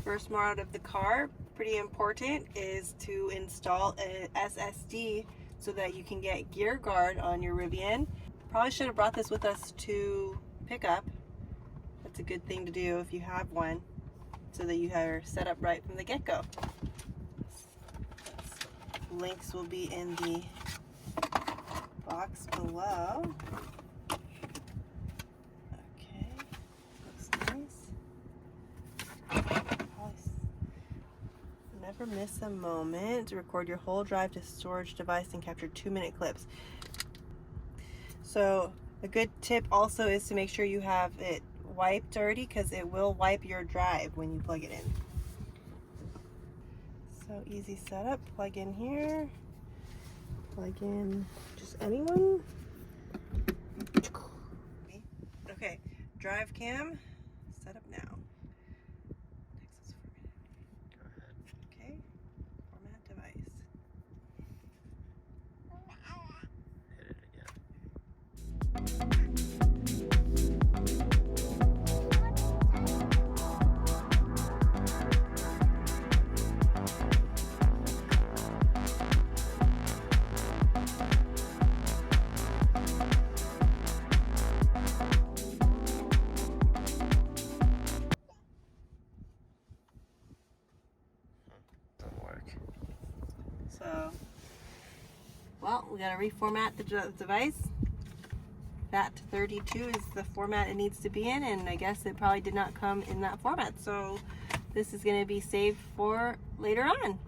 First more out of the car, pretty important, is to install a SSD so that you can get gear guard on your Rivian. Probably should have brought this with us to pick up. That's a good thing to do if you have one, so that you are set up right from the get-go. Links will be in the box below. Okay, looks nice. Never miss a moment. Record your whole drive to storage device and capture 2-minute clips. So a good tip also is to make sure you have it wiped already, because it will wipe your drive when you plug it in. So easy setup. Plug in here. Plug in just anyone. Okay, drive cam set up now. Okay, format device. Hit it again. Doesn't work. So, well, we gotta reformat the device. FAT32 is the format it needs to be in, and I guess it probably did not come in that format. So this is gonna be saved for later on.